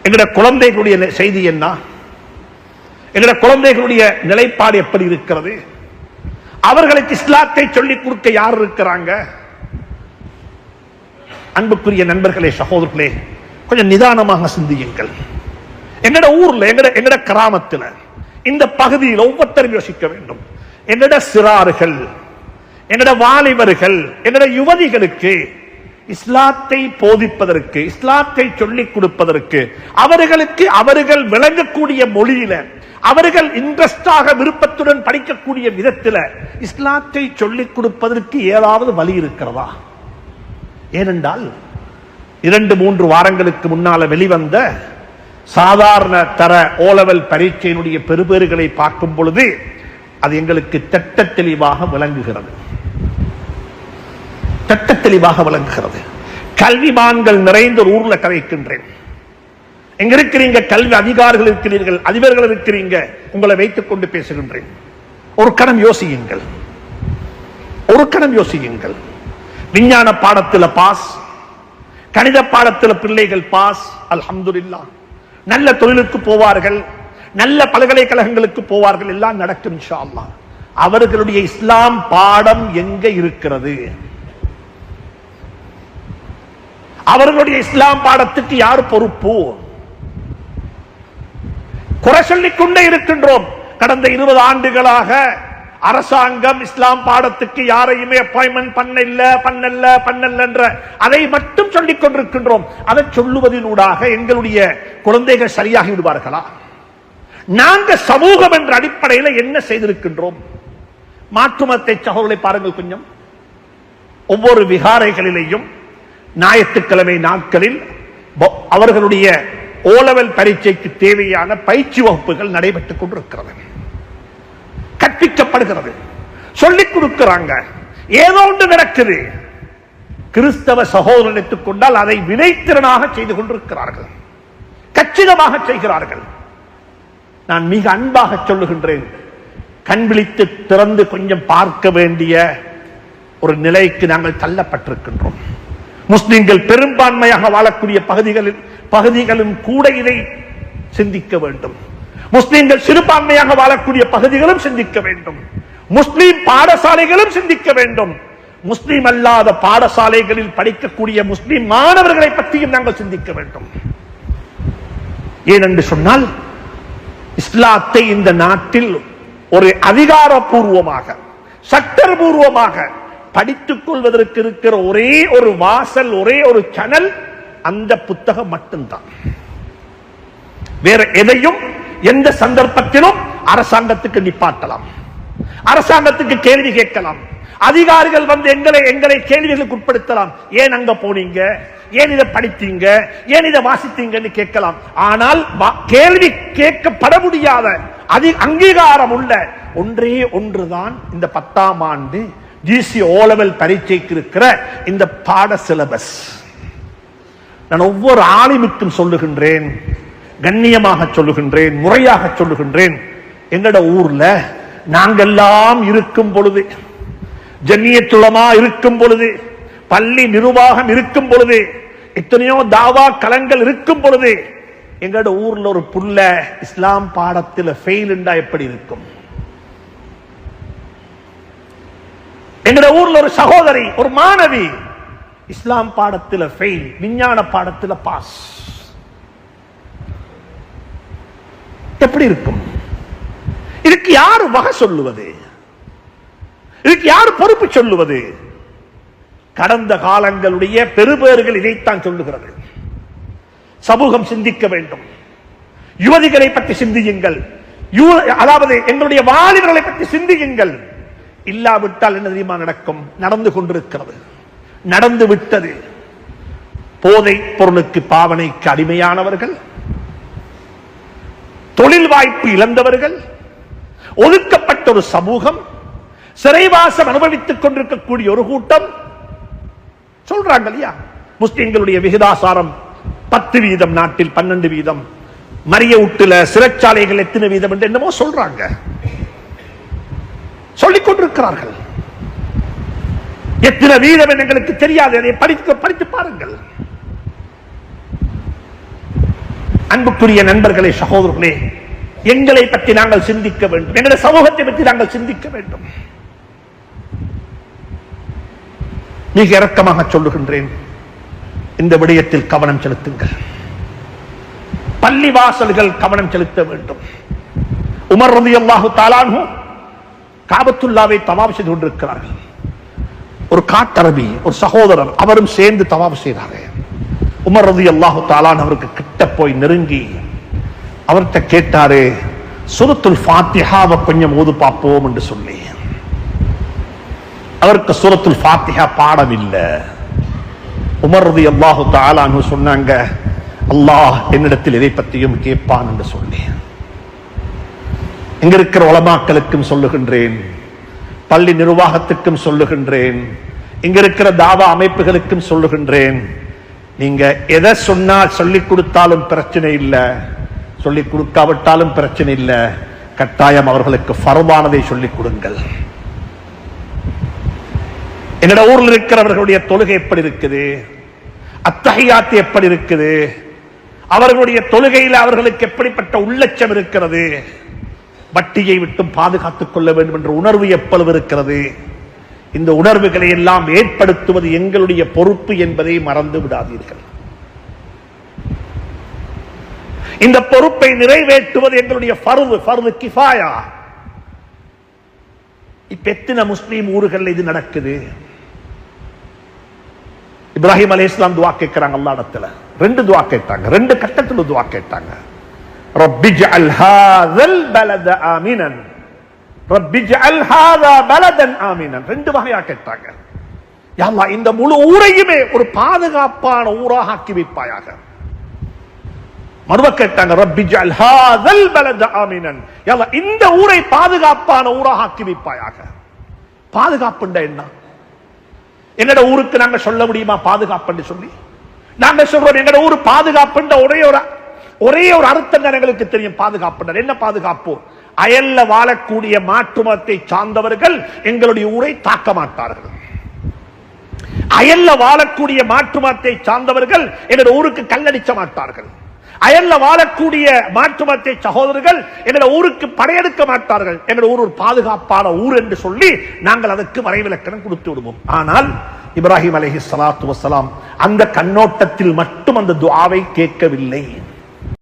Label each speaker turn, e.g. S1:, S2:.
S1: எங்களுடைய குழந்தைகளுடைய செய்தி என்ன? எங்களுடைய குழந்தைகளுடைய நிலைப்பாடு எப்படி இருக்கிறது? அவர்களுக்கு இஸ்லாத்தை சொல்லிக் கொடுக்க யார் இருக்கிறாங்க? அன்புக்குரிய நண்பர்களே, சகோதரர்களே, கொஞ்சம் நிதானமாக சிந்தியுங்கள். எங்கட ஊர்ல, எங்கட கிராமத்தில், இந்த பகுதியில் ஒவ்வொருத்தரும் யோசிக்க வேண்டும். எங்கட சிறார்கள், எங்கட வாலிபர்கள், எங்கட யுவதிகளுக்கு இஸ்லாத்தை போதிப்பதற்கு, இஸ்லாத்தை சொல்லிக் கொடுப்பதற்கு, அவர்களுக்கு அவர்கள் விளங்கக்கூடிய மொழியில, அவர்கள் இன்ட்ரெஸ்டாக விருப்பத்துடன் படிக்கக்கூடிய விதத்தில் இஸ்லாத்தை சொல்லிக் கொடுப்பதற்கு ஏதாவது வழி இருக்கிறதா? ஏனென்றால் 2-3 வாரங்களுக்கு முன்னால வெளிவந்த சாதாரண தர ஓலவல் பரீட்சையினுடைய பெறுபேறுகளை பார்க்கும் பொழுது அது எங்களுக்கு திட்ட தெளிவாக விளங்குகிறது. திட்ட தெளிவாக விளங்குகிறது. கல்விமான்கள் நிறைந்த ஒரு ஊர்ல கதைக்கின்றேன். எங்க இருக்கிறீங்க? கல்வி அதிகாரிகள் இருக்கிறீர்கள், அதிபர்கள் இருக்கிறீங்க. உங்களை வைத்துக் கொண்டு பேசுகின்றேன். ஒரு கணம் யோசியுங்கள், ஒரு கணம் யோசியுங்கள். விஞ்ஞான பாடத்தில் பாஸ், கணித பாடத்தில் பிள்ளைகள் பாஸ், அல்ஹம்துலில்லாஹ். நல்ல தொழிலுக்கு போவார்கள், நல்ல பல்கலைக்கழகங்களுக்கு போவார்கள், எல்லாம் நடக்கும் இன்ஷா அல்லாஹ். அவர்களுடைய இஸ்லாம் பாடம் எங்க இருக்கிறது? அவர்களுடைய இஸ்லாம் பாடத்துக்கு யார் பொறுப்பு? குறை சொல்லிக் கொண்டே இருக்கின்றோம். கடந்த 20 ஆண்டுகளாக அரசாங்கம் இஸ்லாம் பாடத்துக்கு யாரையுமே அப்பாயின்மெண்ட் பண்ணல என்ற அதை மட்டும் சொல்லிக் கொண்டிருக்கின்றோம். அதை சொல்லுவதனூடாக எங்களுடைய குழந்தைகள் சரியாகி விடுவார்களா? நாங்கள் சமூகம் என்ற அடிப்படையில் என்ன செய்திருக்கின்றோம்? மாற்றுமத்தை சகோதரர்களை பாருங்கள் கொஞ்சம். ஒவ்வொரு விகாரைகளிலேயும் ஞாயிற்றுக்கிழமை நாட்களில் அவர்களுடைய ஓலவல் பரீட்சைக்கு தேவையான பயிற்சி வகுப்புகள் நடைபெற்றுக் கொண்டிருக்கிறது, கற்பிக்கப்படுகிறது, சொல்லிக் கொடுக்கிறாங்க. ஏதோ ஒன்று நடக்குது. கிறிஸ்தவ சகோதரன் எடுத்துக் கொண்டால் அதை வினைத்திறனாக செய்து கொண்டிருக்கிறார்கள், கச்சிதமாக செய்கிறார்கள். நான் மிக அன்பாக சொல்லுகின்றேன், கண் விழித்து திறந்து கொஞ்சம் பார்க்க வேண்டிய ஒரு நிலைக்கு நாங்கள் தள்ளப்பட்டிருக்கின்றோம். முஸ்லிம்கள் பெரும்பான்மையாக வாழக்கூடிய பகுதிகளும் கூட இதை சிந்திக்க வேண்டும். முஸ்லிம்கள் சிறுபான்மையாக வாழக்கூடிய பகுதிகளும் சிந்திக்க வேண்டும். முஸ்லிம் பாடசாலைகளும் சிந்திக்க வேண்டும். முஸ்லிம் அல்லாத பாடசாலைகளில் படிக்கக்கூடிய முஸ்லிம் மாணவர்களை பற்றியும் நாங்கள் சிந்திக்க வேண்டும். ஏனென்று சொன்னால், இஸ்லாத்தை இந்த நாட்டில் ஒரு அதிகாரப்பூர்வமாக, சட்டபூர்வமாக படித்துக் கொள்வதற்கு இருக்கிற ஒரே ஒரு வாசல், ஒரே ஒரு சேனல் அந்த புத்தகம் மட்டும்தான். வேற எதையும் எந்த சந்தர்ப்பத்திலும் அரசாங்கத்துக்கு நிப்பாட்டலாம், அரசாங்கத்துக்கு கேள்வி கேட்கலாம், அதிகாரிகள் வந்து எங்களை கேள்விகளுக்கு உட்படுத்தலாம். ஏன் அங்க போனீங்க, ஏன் இதை படித்தீங்க, ஏன் இதை வாசித்தீங்கன்னு கேட்கலாம். ஆனால் கேள்வி கேட்கப்பட முடியாத அங்கீகாரம் உள்ள ஒன்றே ஒன்றுதான் இந்த 10ஆம் ஆண்டு ஜிசி ஓலவல் பரீட்சைக்கு இருக்கிற இந்த பாட சிலபஸ். நான் ஒவ்வொரு ஆலிமுக்கும் சொல்லுகின்றேன், கண்ணியமாக சொல்லுகின்றேன், முறையாக சொல்லுகின்றேன். எங்கட ஊர்ல நாங்கெல்லாம் இருக்கும் பொழுது, ஜம்மியத்துல் உலமா இருக்கும் பொழுது, பள்ளி நிர்வாகம் இருக்கும் பொழுது, எத்தனையோ தாவா களங்கள் இருக்கும் பொழுது, எங்கட ஊர்ல ஒரு புள்ள இஸ்லாம் பாடத்தில் ஃபெயில் என்றா எப்படி இருக்கும்? எங்கட ஊர்ல ஒரு சகோதரி, ஒரு மாணவி இஸ்லாம் பாடத்தில் ஃபெயில், விஞ்ஞான பாடத்தில் பாஸ். எப்படி இருக்கும்? இதுக்கு யார் வகை சொல்லுவது? இதுக்கு யார் பொறுப்பு சொல்லுவது? கடந்த காலங்களுடைய பெருபேறுகள் இதைத்தான் சொல்லுகிறது. சமூகம் சிந்திக்க வேண்டும். யுவதிகளை பற்றி சிந்தியுங்கள், அதாவது எங்களுடைய வாலிபர்களை பற்றி சிந்தியுங்கள். இல்லாவிட்டால் என்ன தெரியுமா நடக்கும்? நடந்து கொண்டிருக்கிறது, நடந்து விட்டது. போதை பொருளுக்கு, பாவனைக்கு அடிமையானவர்கள், தொழில் வாய்ப்பு இழந்தவர்கள், ஒதுக்கப்பட்ட ஒரு சமூகம், சிறைவாசம் அனுபவித்துக் கொண்டிருக்கக்கூடிய ஒரு கூட்டம். சொல்றாங்க இல்லையா, முஸ்லிம்களுடைய விகிதாசாரம் 10%, நாட்டில் 12%, மரிய ஊட்டுல சிறைச்சாலைகள் எத்தனை வீதம் என்று என்னமோ சொல்றாங்க, சொல்லிக் கொண்டிருக்கிறார்கள். எத்தனை வீதம் எங்களுக்கு தெரியாது, அதை படித்து பாருங்கள். அன்புக்குரிய நண்பர்களே, சகோதரர்களே, எங்களை பற்றி நாங்கள் சிந்திக்க வேண்டும், எங்களுடைய சமூகத்தை பற்றி நாங்கள் சிந்திக்க வேண்டும். மிக இரக்கமாக சொல்லுகின்றேன், இந்த விடயத்தில் கவனம் செலுத்துங்கள். பள்ளிவாசல்கள் கவனம் செலுத்த வேண்டும். உமர் ரலியல்லாஹு தஆலா அன்ஹு காபத்துல்லாவை தவாப் செய்து கொண்டிருக்கிறார்கள். ஒரு காட்டரபி, ஒரு சகோதரர், அவரும் சேர்ந்து தவாப் செய்தார்கள். உமர் ரலியல்லாஹு தஆலா அவருக்கு கிட்ட போய் நெருங்கி அவர்கிட்ட கேட்டாரு, சூரத்துல் ஃபாத்திஹாவை கொஞ்சம் ஓது பார்ப்போம் என்று சொல்லி. அவருக்கு சூரத்துல் ஃபாத்திஹா பாடவில்லை. உமர் ரலியல்லாஹு தஆலா அன்ஹு சொன்னாங்க, அல்லாஹ் என்னிடத்தில் எதை பற்றியும் கேட்பான் என்று சொல்லி. இங்க இருக்கிற உலமாக்களுக்கும் சொல்லுகின்றேன், பள்ளி நிர்வாகத்துக்கும் சொல்லுகின்றேன், இங்க இருக்கிற தாவா அமைப்புகளுக்கும் சொல்லுகின்றேன், நீங்க எதை சொன்னால் சொல்லிக் கொடுத்தாலும் பிரச்சனை இல்லை, சொல்லிக் கொடுக்காவிட்டாலும் பிரச்சனை இல்லை, கட்டாயம் அவர்களுக்கு ஃபர்தானதை சொல்லிக் கொடுங்கள். என்னோட ஊரில் இருக்கிறவர்களுடைய தொழுகை எப்படி இருக்குது, அத்தஹியாத்து எப்படி இருக்குது, அவர்களுடைய தொழுகையில் அவர்களுக்கு எப்படிப்பட்ட உள்ளச்சம் இருக்கிறது, வட்டியை விட்டும் பாதுகாத்துக் கொள்ள வேண்டும் என்ற உணர்வு எப்பளவு இருக்கிறது, இந்த உணர்வுகளை எல்லாம் ஏற்படுத்துவது எங்களுடைய பொறுப்பு என்பதை மறந்து விடாதீர்கள். இந்த பொறுப்பை நிறைவேற்றுவது எங்களுடைய ஃபர்து கிஃபாயா. இப்ப எத்தனை முஸ்லீம் ஊர்கள் இது நடக்குது? இப்ராஹிம் அலைஹிஸ்ஸலாம் துஆ கேட்கிறாங்க அல்லாஹ் இடத்துல. ரெண்டு துஆ கேட்டாங்க, ரெண்டு கட்டத்தில் துஆ கேட்டாங்க. ரப்பிஜ்அல் ஹாதல் பலத ஆமினன், ரப்பிஜ்அல் ஹாதா பலதன் ஆமினன். ரெண்டு வகையா கேட்டாங்க. யா அல்லாஹ், இந்த முழு ஊரையுமே ஒரு பாதுகாப்பான ஊராக ஆக்கி வைப்பாயாக. மறுவ கேட்டாங்க, ரப்பிஜ்அல் ஹாதல் பலத ஆமினன், யா அல்லாஹ், இந்த ஊரை பாதுகாப்பான ஊராக ஆக்கி வைப்பாயாக. பாதுகாப்புண்டா என்ன? எங்கட ஊருக்கு நாங்க சொல்ல முடியுமா பாதுகாப்பு சொல்லி? நாங்க சொல்றோம் எங்கட ஊர் பாதுகாப்பு ஒரே ஒரு அர்த்தம் தான் எங்களுக்கு தெரியும். பாதுகாப்பு என்ன? பாதுகாப்பு, அயல்ல வாழக்கூடிய மாற்று மதத்தை சார்ந்தவர்கள் எங்களுடைய ஊரை தாக்க மாட்டார்கள். அயல்ல வாழக்கூடிய மாற்று மதத்தை சார்ந்தவர்கள் எங்களுடைய ஊருக்கு கல்லடிச்ச மாட்டார்கள். அயல்ல வாழக்கூடிய மாற்று மதத்தை சகோதரர்கள் எங்களுடைய ஊருக்கு படையெடுக்க மாட்டார்கள். எங்களுடைய ஊர் ஒரு பாதுகாப்பான ஊர் என்று சொல்லி நாங்கள் அதற்கு வரைவிலக்கணம் கொடுத்து விடுவோம். ஆனால் இப்ராஹிம் அலைஹிஸ்ஸலாத்து வஸ்ஸலாம் அந்த கண்ணோட்டத்தில் மட்டும் அந்த துஆவை கேட்கவில்லை.